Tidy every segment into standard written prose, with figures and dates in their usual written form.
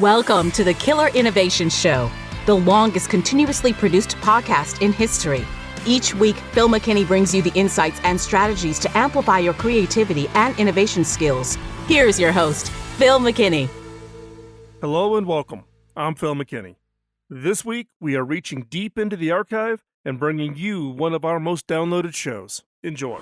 Welcome to the Killer Innovation Show, the longest continuously produced podcast in history. Each week, Phil McKinney brings you the insights and strategies to amplify your creativity and innovation skills. Here's your host, Phil McKinney. Hello and welcome. I'm Phil McKinney. This week, we are reaching deep into the archive and bringing you one of our most downloaded shows. Enjoy.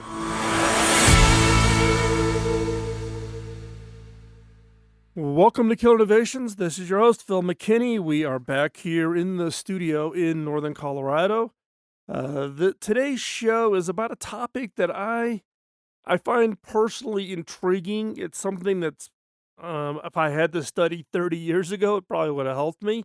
Welcome to Killer Innovations. This is your host, Phil McKinney. We are back here in the studio in Northern Colorado. Today's show is about a topic that I find personally intriguing. It's something that's, if I had to study 30 years ago, it probably would have helped me.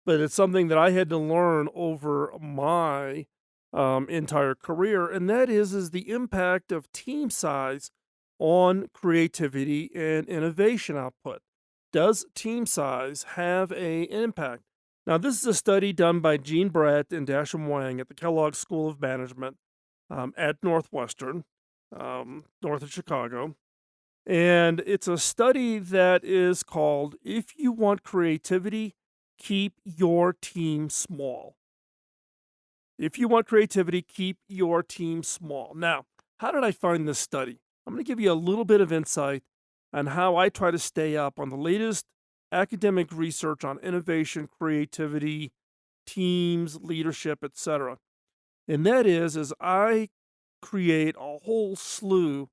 But it's something that I had to learn over my entire career, and that is the impact of team size on creativity and innovation output. Does team size have an impact? Now, this is a study done by Gene Brett and Dasham Wang at the Kellogg School of Management at Northwestern, north of Chicago. And it's a study that is called, If You Want Creativity, Keep Your Team Small. If you want creativity, keep your team small. Now, how did I find this study? I'm going to give you a little bit of insight on how I try to stay up on the latest academic research on innovation, creativity, teams, leadership, etc. And that is I create a whole slew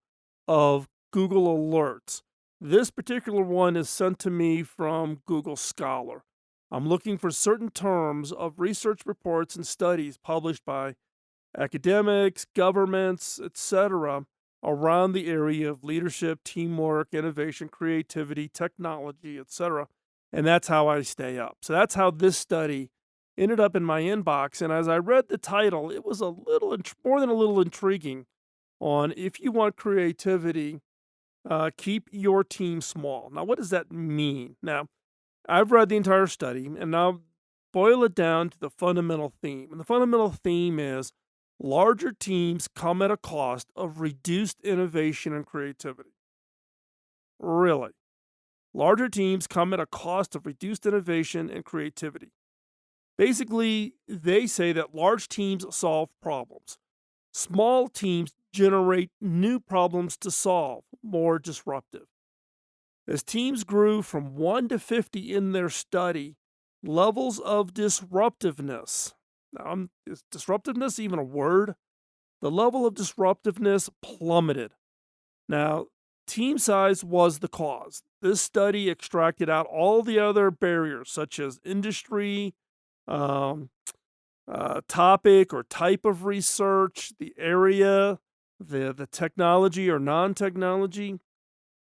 of Google alerts. This particular one is sent to me from Google Scholar. I'm looking for certain terms of research reports and studies published by academics, governments, etc., around the area of leadership, teamwork, innovation, creativity, technology, etc. And that's how I stay up. So that's how this study ended up in my inbox. And as I read the title, it was a little, more than a little intriguing on if you want creativity, keep your team small. Now, what does that mean? Now, I've read the entire study, and now boil it down to the fundamental theme. And the fundamental theme is larger teams come at a cost of reduced innovation and creativity. Really. Larger teams come at a cost of reduced innovation and creativity. Basically, they say that large teams solve problems. Small teams generate new problems to solve, more disruptive. As teams grew from 1 to 50 in their study, levels of disruptiveness. Now, is disruptiveness even a word? The level of disruptiveness plummeted. Now, team size was the cause. This study extracted out all the other barriers, such as industry, topic or type of research, the area, the technology or non-technology.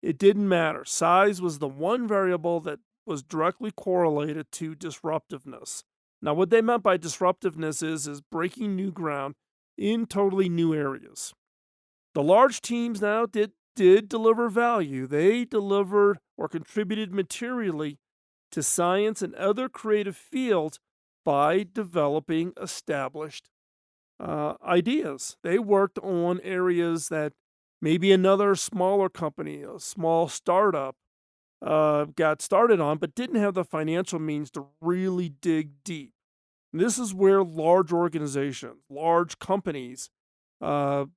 It didn't matter. Size was the one variable that was directly correlated to disruptiveness. Now, what they meant by disruptiveness is breaking new ground in totally new areas. The large teams now did deliver value. They delivered or contributed materially to science and other creative fields by developing established ideas. They worked on areas that maybe another smaller company, a small startup, got started on, but didn't have the financial means to really dig deep. And this is where large organizations, large companies have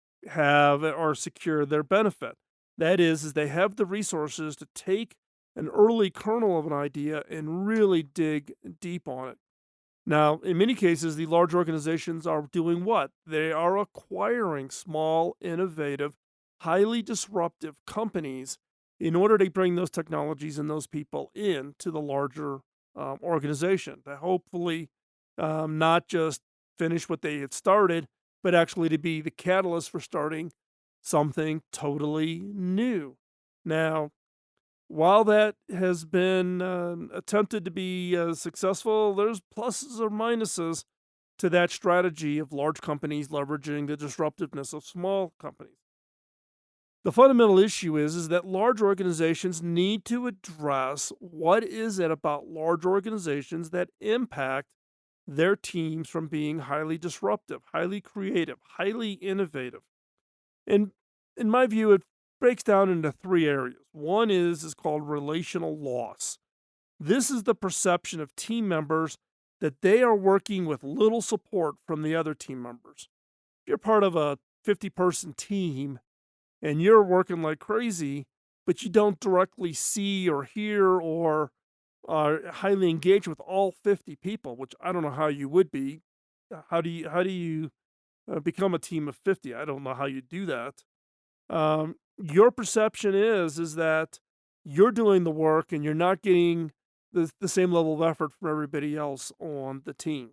or secure their benefit. That is they have the resources to take an early kernel of an idea and really dig deep on it. Now, in many cases, the large organizations are doing what? They are acquiring small, innovative, highly disruptive companies in order to bring those technologies and those people into the larger organization to hopefully not just finish what they had started, but actually to be the catalyst for starting something totally new. Now, while that has been attempted to be successful, there's pluses or minuses to that strategy of large companies leveraging the disruptiveness of small companies. The fundamental issue is that large organizations need to address what is it about large organizations that impact their teams from being highly disruptive, highly creative, highly innovative. And in my view, it breaks down into three areas. One is called relational loss. This is the perception of team members that they are working with little support from the other team members. If you're part of a 50-person team and you're working like crazy, but you don't directly see or hear or are highly engaged with all 50 people, which I don't know how you would be. How do you become a team of 50? I don't know how you do that. Your perception is that you're doing the work and you're not getting the same level of effort from everybody else on the team.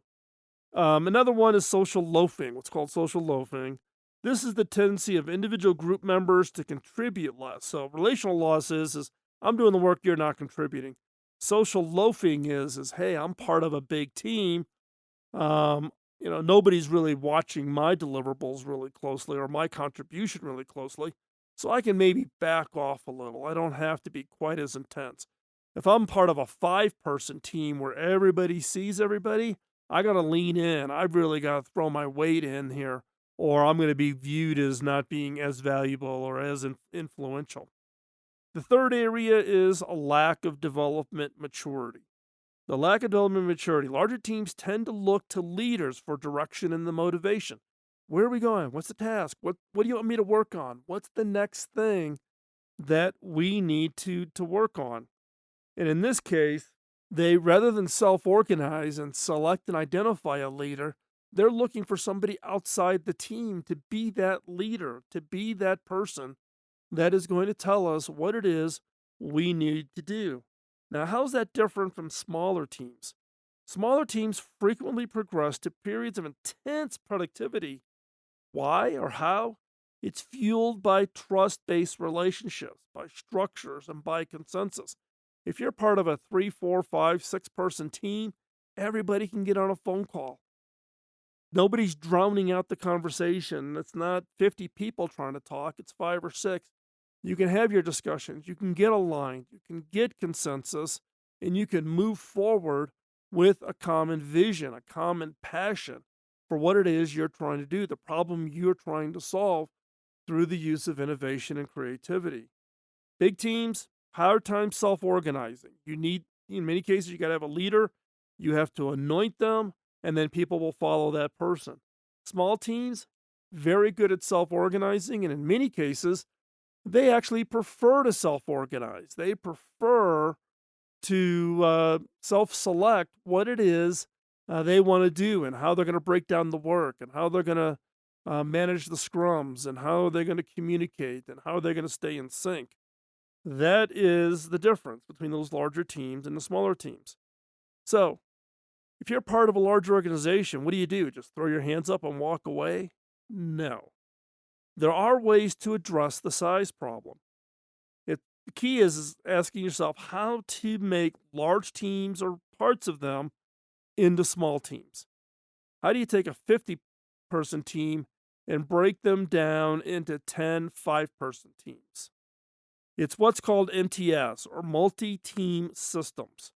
Another one is social loafing, what's called social loafing. This is the tendency of individual group members to contribute less. So relational loss is I'm doing the work, you're not contributing. Social loafing is hey, I'm part of a big team. Nobody's really watching my deliverables really closely or my contribution really closely. So I can maybe back off a little. I don't have to be quite as intense. If I'm part of a 5-person team where everybody sees everybody, I got to lean in. I've really got to throw my weight in here, or I'm going to be viewed as not being as valuable or as influential. The third area is a lack of development maturity. The lack of development maturity. Larger teams tend to look to leaders for direction and the motivation. Where are we going? What's the task? What do you want me to work on? What's the next thing that we need to work on? And in this case, they rather than self-organize and select and identify a leader, they're looking for somebody outside the team to be that leader, to be that person that is going to tell us what it is we need to do. Now, how's that different from smaller teams? Smaller teams frequently progress to periods of intense productivity. Why or how? It's fueled by trust based relationships, by structures, and by consensus. If you're part of a 3, 4, 5, 6-person team, everybody can get on a phone call. Nobody's drowning out the conversation. It's not 50 people trying to talk, it's 5 or 6. You can have your discussions, you can get aligned, you can get consensus, and you can move forward with a common vision, a common passion for what it is you're trying to do, the problem you're trying to solve through the use of innovation and creativity. Big teams, hard time self organizing. You need, in many cases, you got to have a leader, you have to anoint them, and then people will follow that person. Small teams, very good at self organizing, and in many cases, they actually prefer to self organize. They prefer to self select what it is they want to do and how they're going to break down the work and how they're going to manage the scrums and how they're going to communicate and how they're going to stay in sync. That is the difference between those larger teams and the smaller teams. So, if you're part of a large organization, what do? Just throw your hands up and walk away? No. There are ways to address the size problem. The key is asking yourself how to make large teams or parts of them into small teams. How do you take a 50-person team and break them down into 10 5-person teams? It's what's called MTS, or multi-team systems.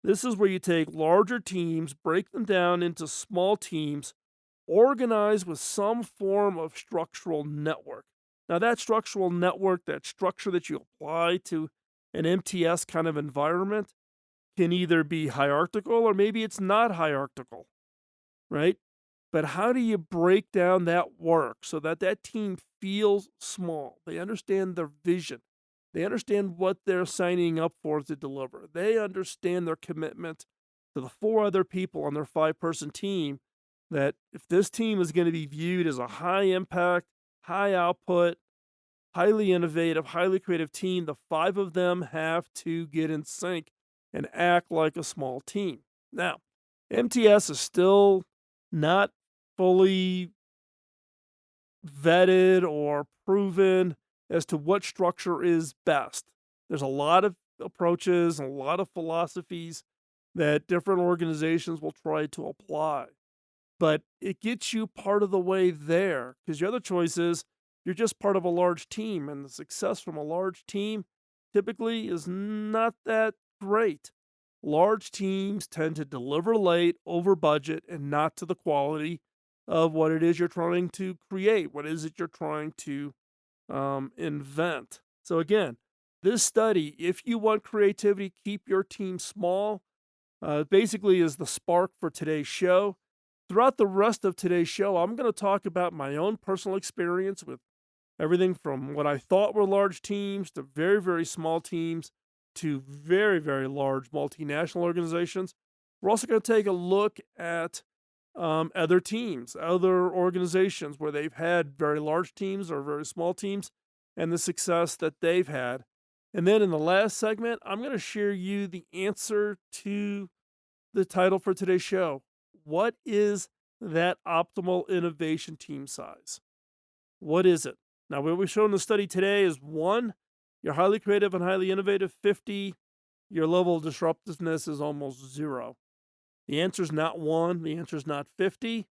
This is where you take larger teams, break them down into small teams, organized with some form of structural network. Now, that structural network, that structure that you apply to an MTS kind of environment, can either be hierarchical or maybe it's not hierarchical, right? But how do you break down that work so that that team feels small? They understand their vision. They understand what they're signing up for to deliver. They understand their commitment to the 4 other people on their 5-person team, that if this team is going to be viewed as a high impact, high output, highly innovative, highly creative team, the 5 of them have to get in sync and act like a small team. Now, MTS is still not fully vetted or proven as to what structure is best. There's a lot of approaches and a lot of philosophies that different organizations will try to apply. But it gets you part of the way there, because your other choice is you're just part of a large team, and the success from a large team typically is not that great. Large teams tend to deliver late, over budget, and not to the quality of what it is you're trying to create. What is it you're trying to invent? So again, This study, if you want creativity, keep your team small, basically is the spark for today's show. Throughout the rest of today's show, I'm going to talk about my own personal experience with everything from what I thought were large teams to very, very small teams to very, very large multinational organizations. We're also going to take a look at other teams, other organizations where they've had very large teams or very small teams and the success that they've had. And then in the last segment, I'm going to share you the answer to the title for today's show. What is that optimal innovation team size? What is it? Now, what we've shown in the study today is 1, you're highly creative and highly innovative. 50, your level of disruptiveness is almost 0. The answer is not 1, the answer is not 50.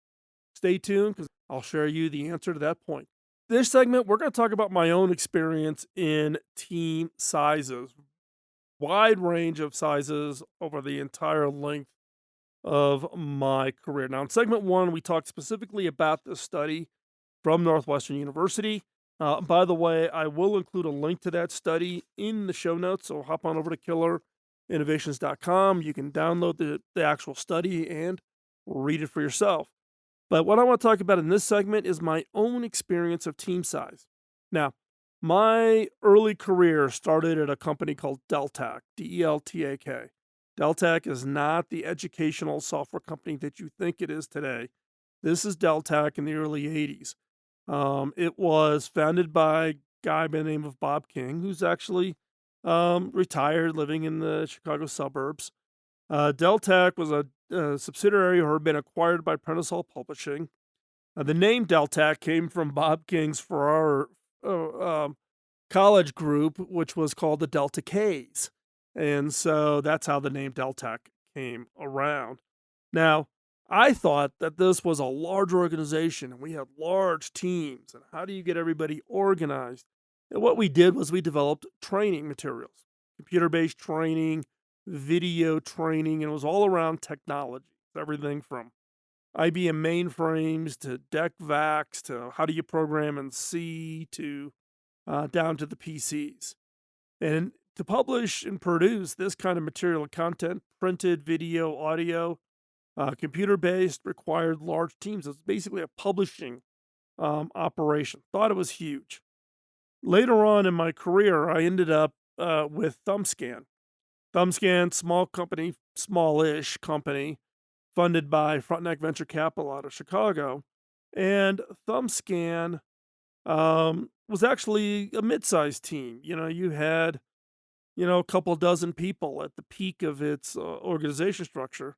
Stay tuned because I'll share you the answer to that point. This segment, we're going to talk about my own experience in team sizes, wide range of sizes over the entire length of my career. Now, in segment 1, we talked specifically about this study from Northwestern University. By the way, I will include a link to that study in the show notes, so hop on over to killerinnovations.com. You can download the actual study and read it for yourself. But what I want to talk about in this segment is my own experience of team size. Now, my early career started at a company called Deltak, Deltak. Deltak is not the educational software company that you think it is today. This is Deltak in the early 80s. It was founded by a guy by the name of Bob King, who's actually retired, living in the Chicago suburbs. Deltak was a subsidiary who had been acquired by Prentice Hall Publishing. The name Deltak came from Bob King's Farrar college group, which was called the Delta K's. And so that's how the name Deltak came around. Now, I thought that this was a large organization and we had large teams. And how do you get everybody organized? And what we did was we developed training materials, computer based training, video training, and it was all around technology. Everything from IBM mainframes to DEC VAX to how do you program in C to down to the PCs. And to publish and produce this kind of material and content, printed, video, audio, computer based, required large teams. It's basically a publishing operation. Thought it was huge. Later on in my career, I ended up with ThumbScan. ThumbScan, small company, smallish company, funded by Frontenac Venture Capital out of Chicago. And ThumbScan was actually a mid-sized team. You had, a couple dozen people at the peak of its organization structure.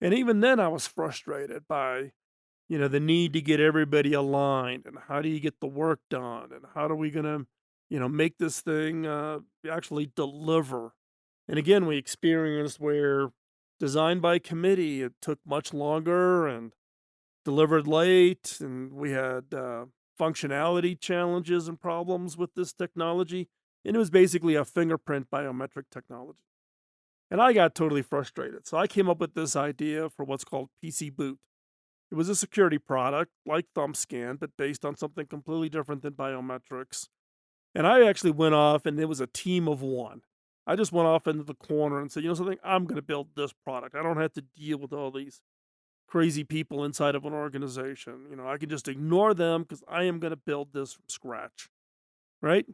And even then, I was frustrated by, the need to get everybody aligned and how do you get the work done and how are we going to, make this thing actually deliver. And again, we experienced where designed by committee, it took much longer and delivered late, and we had functionality challenges and problems with this technology. And it was basically a fingerprint biometric technology. And I got totally frustrated. So I came up with this idea for what's called PC Boot. It was a security product like ThumbScan, but based on something completely different than biometrics. And I actually went off, and it was a team of one. I just went off into the corner and said, something, I'm going to build this product. I don't have to deal with all these crazy people inside of an organization. I can just ignore them because I am going to build this from scratch. Right?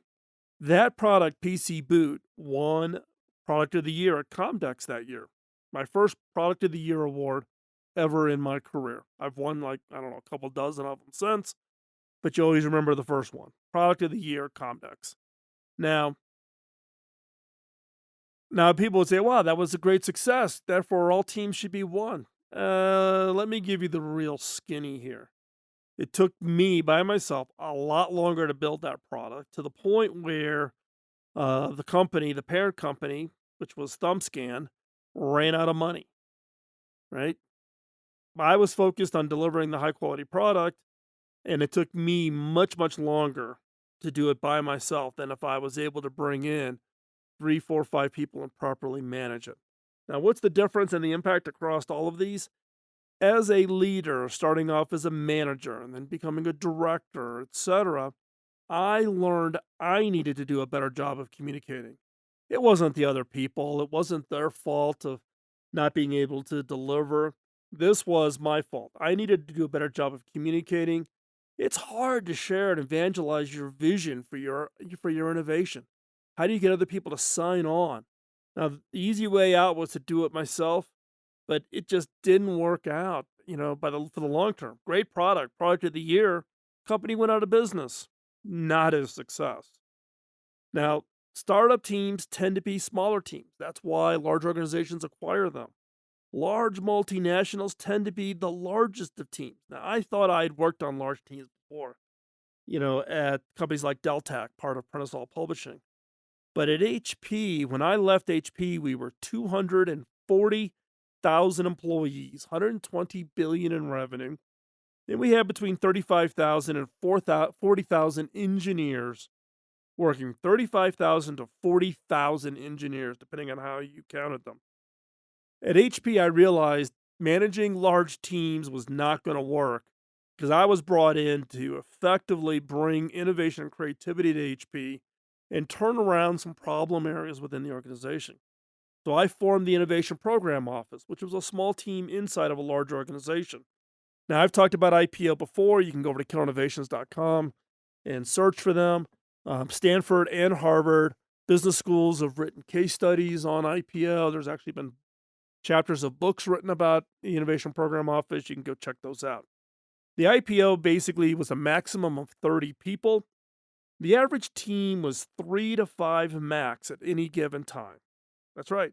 That product, PC Boot, won Product of the Year at Comdex that year. My first Product of the Year award ever in my career. I've won a couple dozen of them since, but you always remember the first one. Product of the Year, Comdex. Now people would say, wow, that was a great success. Therefore, all teams should be one. Let me give you the real skinny here. It took me by myself a lot longer to build that product to the point where the company, the parent company, which was ThumbScan, ran out of money, right? I was focused on delivering the high quality product, and it took me much, much longer to do it by myself than if I was able to bring in 3, 4, 5 people and properly manage it. Now, what's the difference and the impact across all of these? As a leader, starting off as a manager and then becoming a director, etc., I learned I needed to do a better job of communicating. It wasn't the other people, it wasn't their fault of not being able to deliver. This was my fault. I needed to do a better job of communicating. It's hard to share and evangelize your vision for your innovation. How do you get other people to sign on? Now, the easy way out was to do it myself, but it just didn't work out, for the long term. Great product of the year, company went out of business. Not a success. Now, startup teams tend to be smaller teams. That's why large organizations acquire them. Large multinationals tend to be the largest of teams. Now, I thought I'd worked on large teams before, at companies like Deltac, part of Prentice-Hall Publishing. But at HP, when I left HP, we were 240,000 employees, 120 billion in revenue. And we had between 35,000 and 40,000 engineers working, 35,000 to 40,000 engineers, depending on how you counted them. At HP, I realized managing large teams was not going to work because I was brought in to effectively bring innovation and creativity to HP and turn around some problem areas within the organization. So I formed the Innovation Program Office, which was a small team inside of a large organization. Now, I've talked about IPO before. You can go over to killerinnovations.com and search for them. Stanford and Harvard business schools have written case studies on IPO. There's actually been chapters of books written about the Innovation Program Office. You can go check those out. The IPO basically was a maximum of 30 people. The average team was 3 to 5 max at any given time. That's right.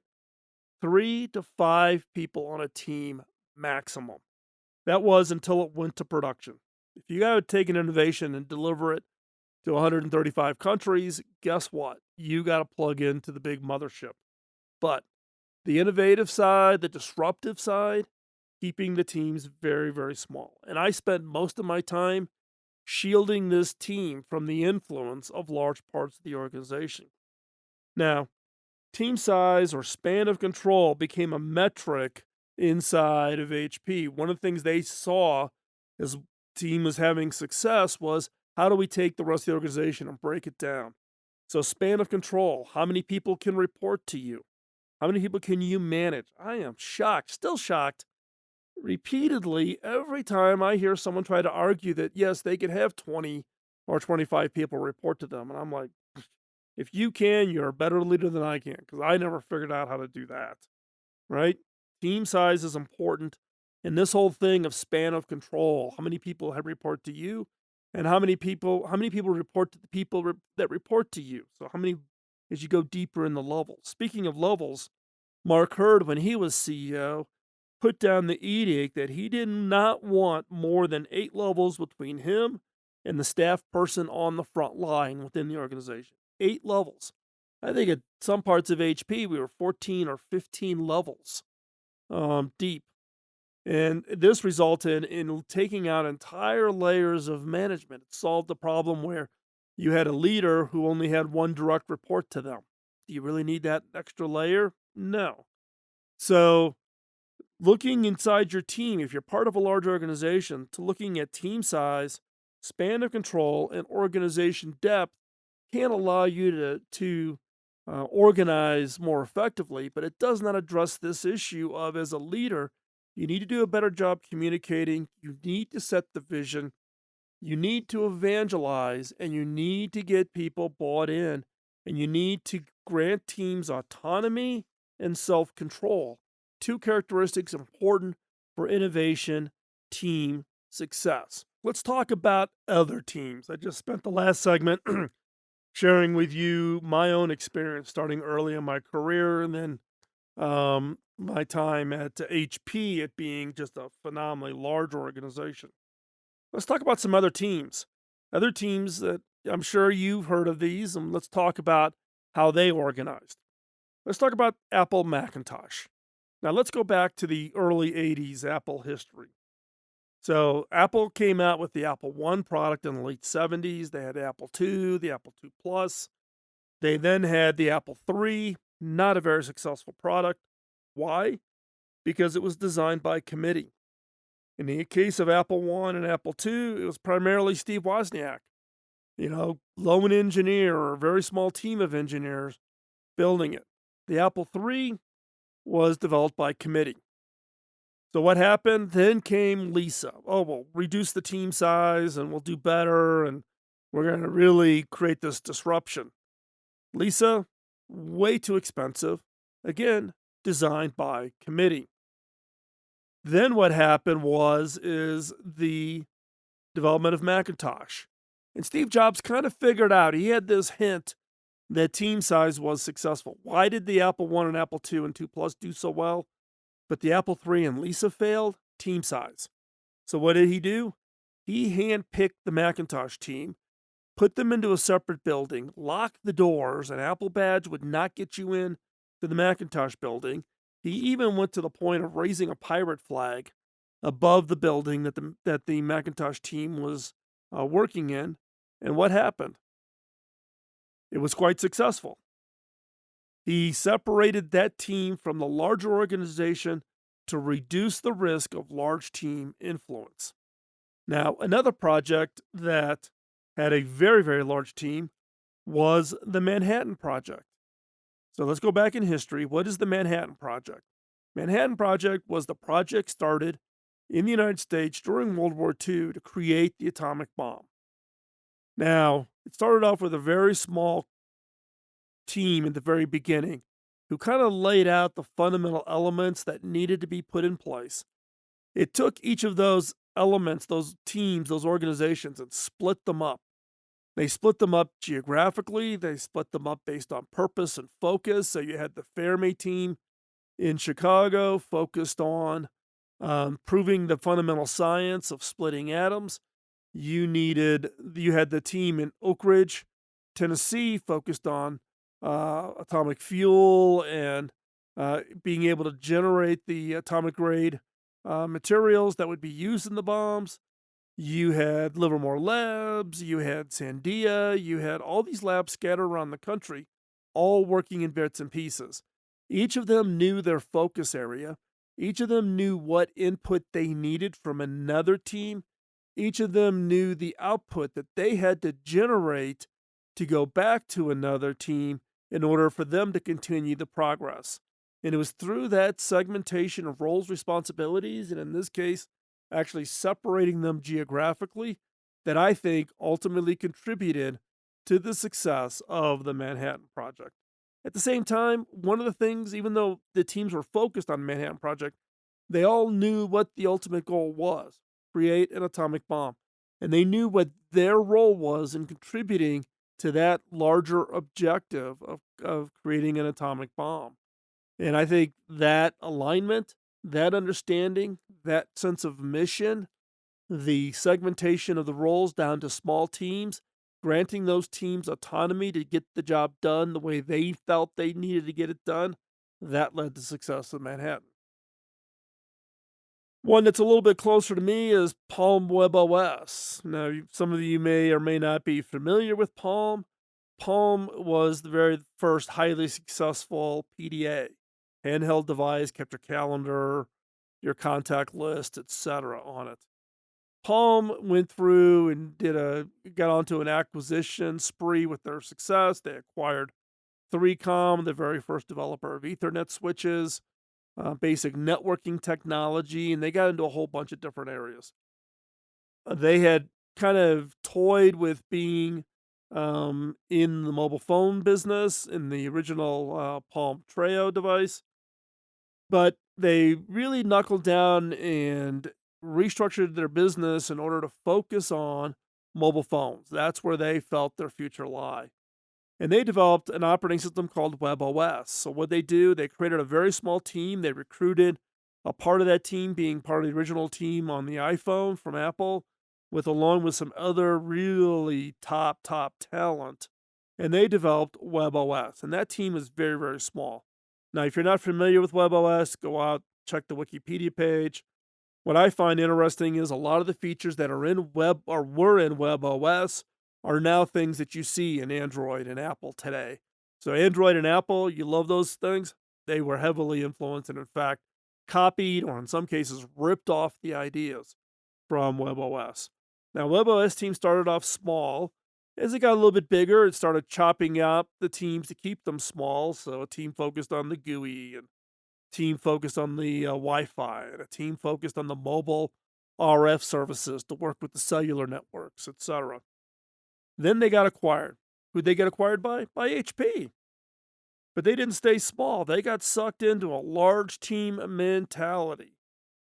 3 to 5 people on a team maximum. That was until it went to production. If you got to take an innovation and deliver it to 135 countries, guess what? You got to plug into the big mothership. But the innovative side, the disruptive side, keeping the teams very, very small. And I spent most of my time shielding this team from the influence of large parts of the organization. Now, team size or span of control became a metric inside of HP. One of the things they saw as team was having success was, how do we take the rest of the organization and break it down? So span of control, how many people can report to you? How many people can you manage? I am shocked, still shocked, repeatedly every time I hear someone try to argue that, yes, they could have 20 or 25 people report to them. And I'm like, if you can, you're a better leader than I can, because I never figured out how to do that, right? Team size is important. And this whole thing of span of control, how many people have report to you, and how many people report to the people that report to you. So how many, as you go deeper in the levels. Speaking of levels, Mark Hurd, when he was CEO, put down the edict that he did not want more than 8 levels between him and the staff person on the front line within the organization. 8 levels. I think at some parts of HP, we were 14 or 15 levels deep. And this resulted in taking out entire layers of management. It solved the problem where you had a leader who only had one direct report to them. Do you really need that extra layer? No. So, looking inside your team, if you're part of a large organization, to looking at team size, span of control, and organization depth can allow you to organize more effectively, but it does not address this issue of, as a leader, you need to do a better job communicating. You need to set the vision. You need to evangelize, and you need to get people bought in, and you need to grant teams autonomy and self control. 2 characteristics important for innovation, team success. Let's talk about other teams. I just spent the last segment sharing with you my own experience starting early in my career, and then my time at HP, it being just a phenomenally large organization. Let's talk about some other teams. Other teams that I'm sure you've heard of these, and let's talk about how they organized. Let's talk about Apple Macintosh. Now, let's go back to the early 80s Apple history. So, Apple came out with the Apple I product in the late 70s. They had the Apple II, the Apple II Plus. They then had the Apple III, not a very successful product. Why? Because it was designed by committee. In the case of Apple I and Apple II, it was primarily Steve Wozniak. lone engineer or a very small team of engineers building it. The Apple III was developed by committee. So what happened? Then came Lisa. Oh, we'll reduce the team size and we'll do better and we're going to really create this disruption. Lisa, way too expensive. Again, designed by committee. Then what happened is the development of Macintosh. And Steve Jobs kind of figured out, he had this hint that team size was successful. Why did the Apple I and Apple II and II Plus do so well, but the Apple III and Lisa failed? Team size. So what did he do? He handpicked the Macintosh team, put them into a separate building, locked the doors, an Apple badge would not get you in to the Macintosh building. He even went to the point of raising a pirate flag above the building that the Macintosh team was working in. And what happened? It was quite successful. He separated that team from the larger organization to reduce the risk of large team influence. Now, another project that had a very, very large team was the Manhattan Project. So let's go back in history. What is the Manhattan Project? Manhattan Project was the project started in the United States during World War II to create the atomic bomb. Now, it started off with a very small team at the very beginning who kind of laid out the fundamental elements that needed to be put in place. It took each of those elements, those teams, those organizations, and split them up. They split them up geographically, they split them up based on purpose and focus. So you had the Fermi team in Chicago focused on proving the fundamental science of splitting atoms. You had the team in Oak Ridge, Tennessee, focused on atomic fuel and being able to generate the atomic grade materials that would be used in the bombs. You had Livermore Labs, you had Sandia, you had all these labs scattered around the country, all working in bits and pieces. Each of them knew their focus area. Each of them knew what input they needed from another team. Each of them knew the output that they had to generate to go back to another team in order for them to continue the progress. And it was through that segmentation of roles, responsibilities, and in this case, actually separating them geographically, that I think ultimately contributed to the success of the Manhattan Project. At the same time, one of the things, even though the teams were focused on the Manhattan Project, they all knew what the ultimate goal was: create an atomic bomb. And they knew what their role was in contributing to that larger objective of creating an atomic bomb. And I think that alignment, that understanding, that sense of mission, the segmentation of the roles down to small teams, granting those teams autonomy to get the job done the way they felt they needed to get it done, that led to success in Manhattan. One that's a little bit closer to me is Palm WebOS. Now, some of you may or may not be familiar with Palm. Palm was the very first highly successful PDA, handheld device, kept your calendar, your contact list, etc. on it. Palm went through and got onto an acquisition spree with their success. They acquired 3Com, the very first developer of Ethernet switches, basic networking technology, and they got into a whole bunch of different areas. They had kind of toyed with being in the mobile phone business in the original Palm Treo device, but they really knuckled down and restructured their business in order to focus on mobile phones. That's where they felt their future lie. And they developed an operating system called WebOS. So what they do, they created a very small team. They recruited a part of that team being part of the original team on the iPhone from Apple, along with some other really top talent. And they developed WebOS. And that team is very, very small. Now, if you're not familiar with WebOS, go out, check the Wikipedia page. What I find interesting is a lot of the features that are in web or were in WebOS are now things that you see in Android and Apple today. So Android and Apple, you love those things. They were heavily influenced and in fact copied or in some cases ripped off the ideas from WebOS. Now WebOS team started off small. As it got a little bit bigger, it started chopping up the teams to keep them small. So a team focused on the GUI, and team focused on the Wi-Fi, and a team focused on the mobile RF services to work with the cellular networks, etc. Then they got acquired. Who'd they get acquired by? By HP. But they didn't stay small. They got sucked into a large team mentality.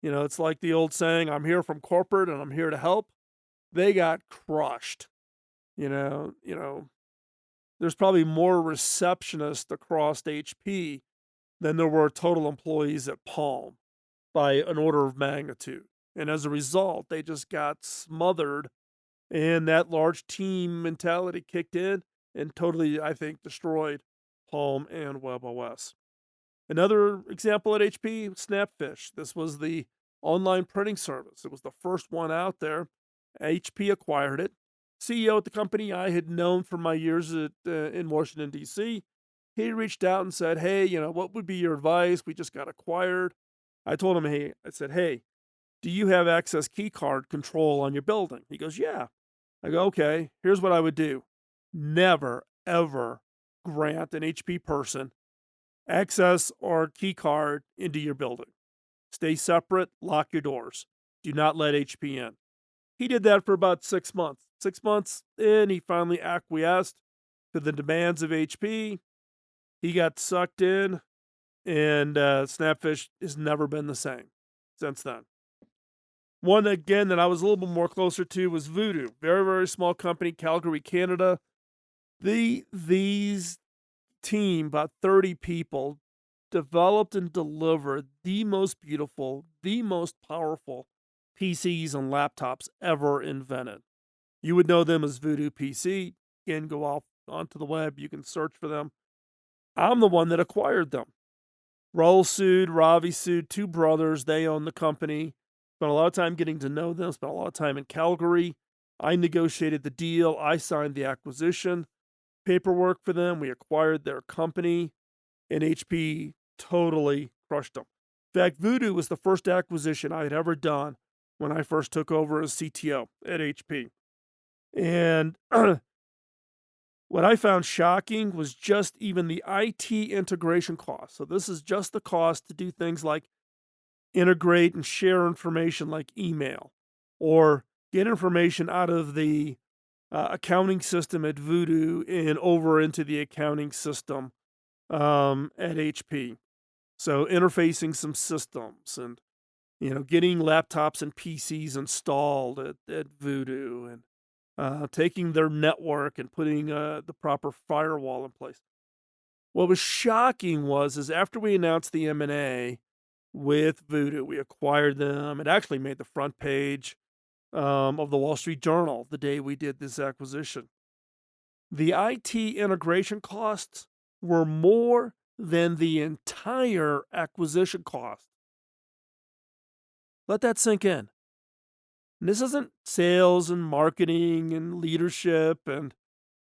It's like the old saying, I'm here from corporate and I'm here to help. They got crushed. There's probably more receptionists across HP than there were total employees at Palm by an order of magnitude. And as a result, they just got smothered, and that large team mentality kicked in and totally, I think, destroyed Palm and WebOS. Another example at HP, Snapfish. This was the online printing service. It was the first one out there. HP acquired it. CEO at the company I had known from my years in Washington, D.C., he reached out and said, hey, what would be your advice? We just got acquired. I told him, hey, do you have access key card control on your building? He goes, yeah. I go, okay, here's what I would do. Never, ever grant an HP person access or key card into your building. Stay separate, lock your doors. Do not let HP in. He did that for about 6 months. 6 months in, he finally acquiesced to the demands of HP. He got sucked in, and Snapfish has never been the same since then. One, again, that I was a little bit more closer to was Voodoo. Very, very small company, Calgary, Canada. These team, about 30 people, developed and delivered the most beautiful, the most powerful PCs and laptops ever invented. You would know them as Voodoo PC. Again, go off onto the web. You can search for them. I'm the one that acquired them. Raul Sood, Ravi Sood, two brothers. They own the company. Spent a lot of time getting to know them. Spent a lot of time in Calgary. I negotiated the deal. I signed the acquisition paperwork for them. We acquired their company, and HP totally crushed them. In fact, Voodoo was the first acquisition I had ever done when I first took over as CTO at HP. And what I found shocking was just even the IT integration cost. So this is just the cost to do things like integrate and share information like email, or get information out of the accounting system at Voodoo and over into the accounting system at HP. So interfacing some systems and getting laptops and PCs installed at Voodoo, and taking their network and putting the proper firewall in place. What was shocking is after we announced the M&A with Voodoo, we acquired them. It actually made the front page of the Wall Street Journal the day we did this acquisition. The IT integration costs were more than the entire acquisition cost. Let that sink in. And this isn't sales and marketing and leadership and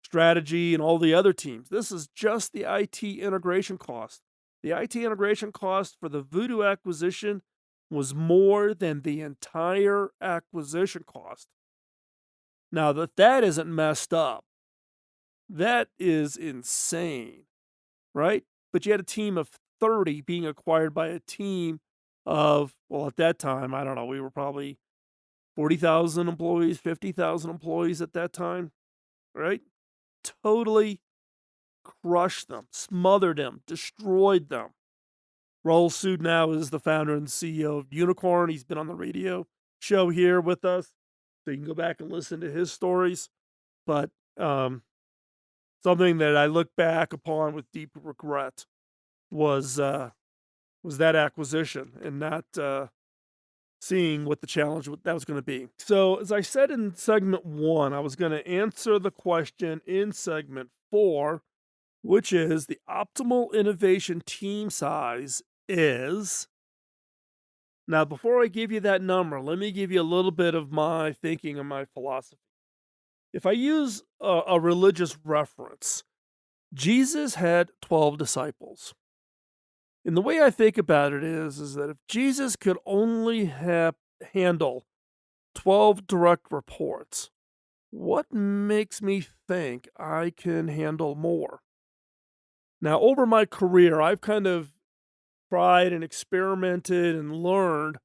strategy and all the other teams. This is just the IT integration cost. The IT integration cost for the Voodoo acquisition was more than the entire acquisition cost. Now, that isn't messed up, that is insane, right? But you had a team of 30 being acquired by a team of, well, at that time, I don't know, we were probably 40,000 employees, 50,000 employees at that time, right? Totally crushed them, smothered them, destroyed them. Raul Sood now is the founder and CEO of Unicorn. He's been on the radio show here with us, so you can go back and listen to his stories. But something that I look back upon with deep regret was that acquisition, and not seeing what the challenge that was going to be. So, as I said in segment 1, I was going to answer the question in segment 4, which is the optimal innovation team size is. Now, before I give you that number, let me give you a little bit of my thinking and my philosophy. If I use a religious reference, Jesus had 12 disciples. And the way I think about it is that if Jesus could only handle 12 direct reports, what makes me think I can handle more? Now, over my career, I've kind of tried and experimented and learned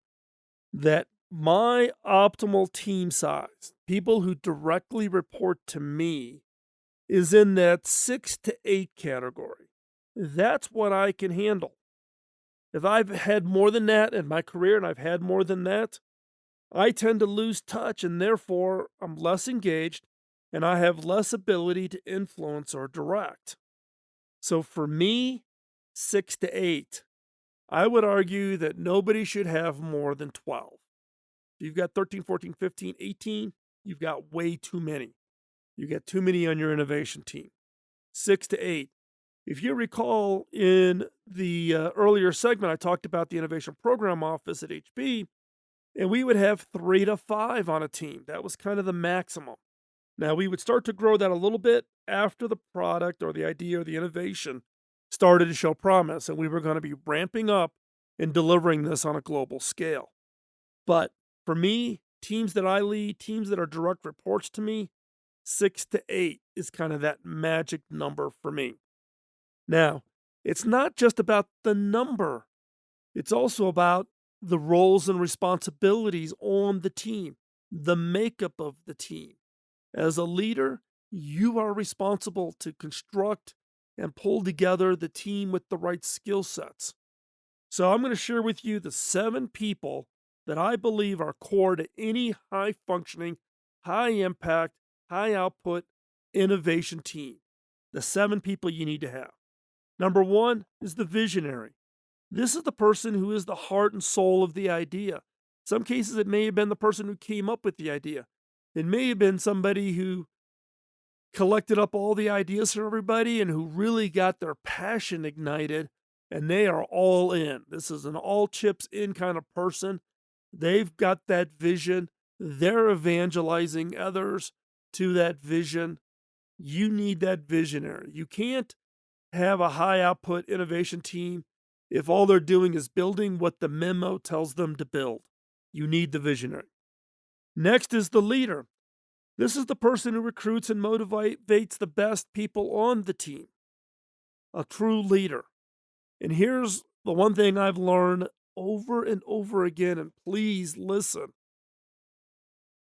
that my optimal team size, people who directly report to me, is in that 6 to 8 category. That's what I can handle. If I've had more than that in my career and I've had more than that, I tend to lose touch and therefore I'm less engaged and I have less ability to influence or direct. So for me, 6 to 8, I would argue that nobody should have more than 12. If you've got 13, 14, 15, 18, you've got way too many. You get too many on your innovation team. 6 to 8. If you recall in the earlier segment, I talked about the innovation program office at HB, and we would have 3 to 5 on a team. That was kind of the maximum. Now, we would start to grow that a little bit after the product or the idea or the innovation started to show promise, and we were going to be ramping up and delivering this on a global scale. But for me, teams that I lead, teams that are direct reports to me, 6 to 8 is kind of that magic number for me. Now, it's not just about the number, it's also about the roles and responsibilities on the team, the makeup of the team. As a leader, you are responsible to construct and pull together the team with the right skill sets. So I'm going to share with you the 7 people that I believe are core to any high functioning, high impact, high output innovation team. The 7 people you need to have. Number 1 is the visionary. This is the person who is the heart and soul of the idea. In some cases, it may have been the person who came up with the idea. It may have been somebody who collected up all the ideas from everybody and who really got their passion ignited, and they are all in. This is an all chips in kind of person. They've got that vision. They're evangelizing others to that vision. You need that visionary. You can't have a high output innovation team if all they're doing is building what the memo tells them to build. You need the visionary. Next is the leader. This is the person who recruits and motivates the best people on the team. A true leader. And here's the one thing I've learned over and over again, and please listen.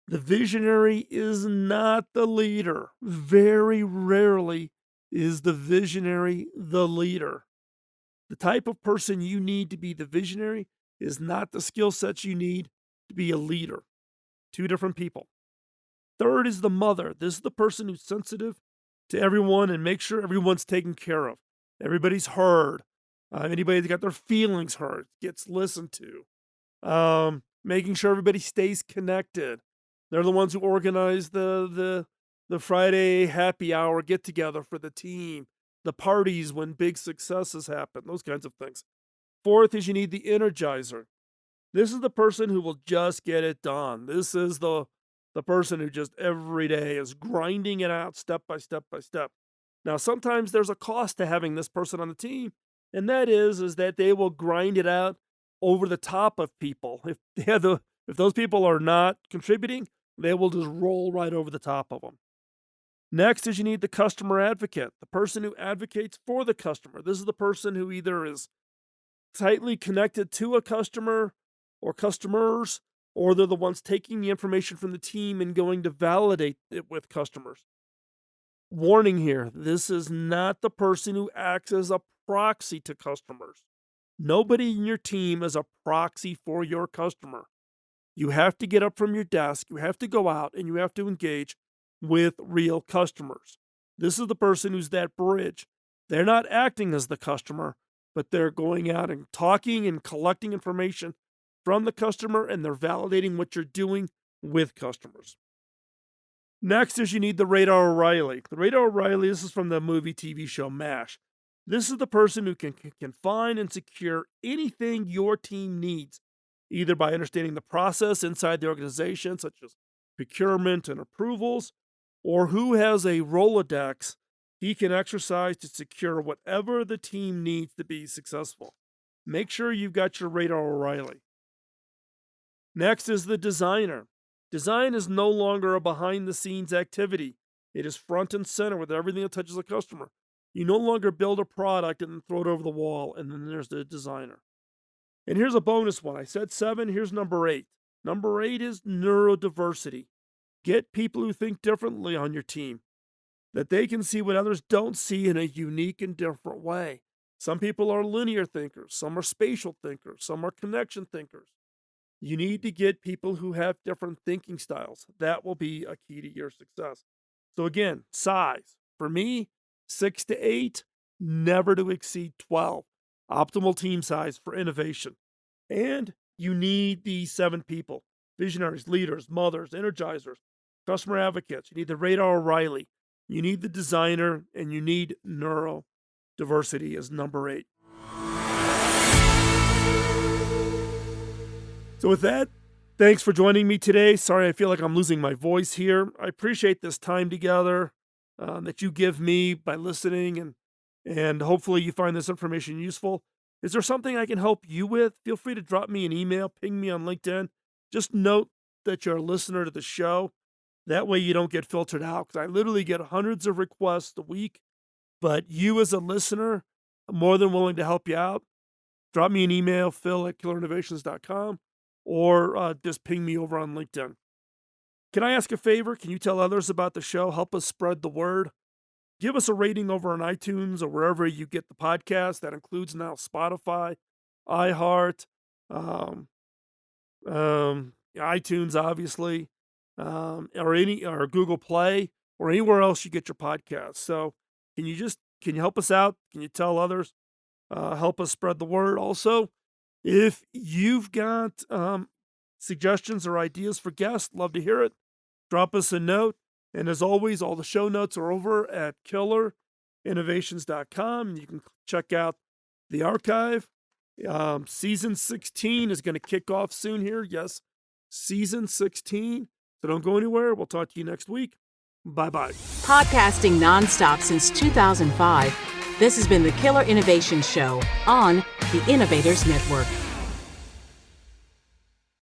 The visionary is not the leader. Very rarely is the visionary the leader. The type of person you need to be the visionary is not the skill sets you need to be a leader. 2 different people. Third is the mother. This is the person who's sensitive to everyone and makes sure everyone's taken care of. Everybody's heard. Anybody that got their feelings hurt gets listened to. Making sure everybody stays connected. They're the ones who organize the Friday happy hour get together for the team, the parties when big successes happen, those kinds of things. Fourth is you need the energizer. This is the person who will just get it done. This is the person who just every day is grinding it out step by step by step. Now, sometimes there's a cost to having this person on the team, and that is that they will grind it out over the top of people. If those people are not contributing, they will just roll right over the top of them. Next is you need the customer advocate, the person who advocates for the customer. This is the person who either is tightly connected to a customer or customers, or they're the ones taking the information from the team and going to validate it with customers. Warning here, this is not the person who acts as a proxy to customers. Nobody in your team is a proxy for your customer. You have to get up from your desk, you have to go out, and you have to engage with real customers. This is the person who's that bridge. They're not acting as the customer, but they're going out and talking and collecting information from the customer, and they're validating what you're doing with customers. Next is you need the Radar O'Reilly. The Radar O'Reilly, this is from the movie TV show MASH. This is the person who can find and secure anything your team needs, either by understanding the process inside the organization, such as procurement and approvals, or who has a Rolodex he can exercise to secure whatever the team needs to be successful. Make sure you've got your Radar O'Reilly. Next is the designer. Design is no longer a behind-the-scenes activity. It is front and center with everything that touches the customer. You no longer build a product and then throw it over the wall, and then there's the designer. And here's a bonus one. I said 7, here's number 8. Number 8 is neurodiversity. Get people who think differently on your team, that they can see what others don't see in a unique and different way. Some people are linear thinkers, some are spatial thinkers, some are connection thinkers. You need to get people who have different thinking styles. That will be a key to your success. So again, size. For me, 6 to 8, never to exceed 12. Optimal team size for innovation. And you need these 7 people: visionaries, leaders, mothers, energizers, customer advocates. You need the Radar O'Reilly. You need the designer, and you need neurodiversity as number 8. So with that, thanks for joining me today. Sorry, I feel like I'm losing my voice here. I appreciate this time together that you give me by listening, and hopefully you find this information useful. Is there something I can help you with? Feel free to drop me an email, ping me on LinkedIn. Just note that you're a listener to the show. That way you don't get filtered out, because I literally get hundreds of requests a week. But you as a listener, I'm more than willing to help you out. Drop me an email, phil@killerinnovations.com, or just ping me over on LinkedIn. Can I ask a favor? Can you tell others about the show? Help us spread the word. Give us a rating over on iTunes or wherever you get the podcast. That includes now Spotify, iHeart, iTunes, obviously, or Google Play, or anywhere else you get your podcasts. So can you help us out? Can you tell others? Help us spread the word. Also, if you've got suggestions or ideas for guests, love to hear it. Drop us a note. And as always, all the show notes are over at killerinnovations.com. You can check out the archive. Season 16 is going to kick off soon here. Yes, season 16. So don't go anywhere. We'll talk to you next week. Bye-bye. Podcasting nonstop since 2005, this has been the Killer Innovation Show on the Innovators Network.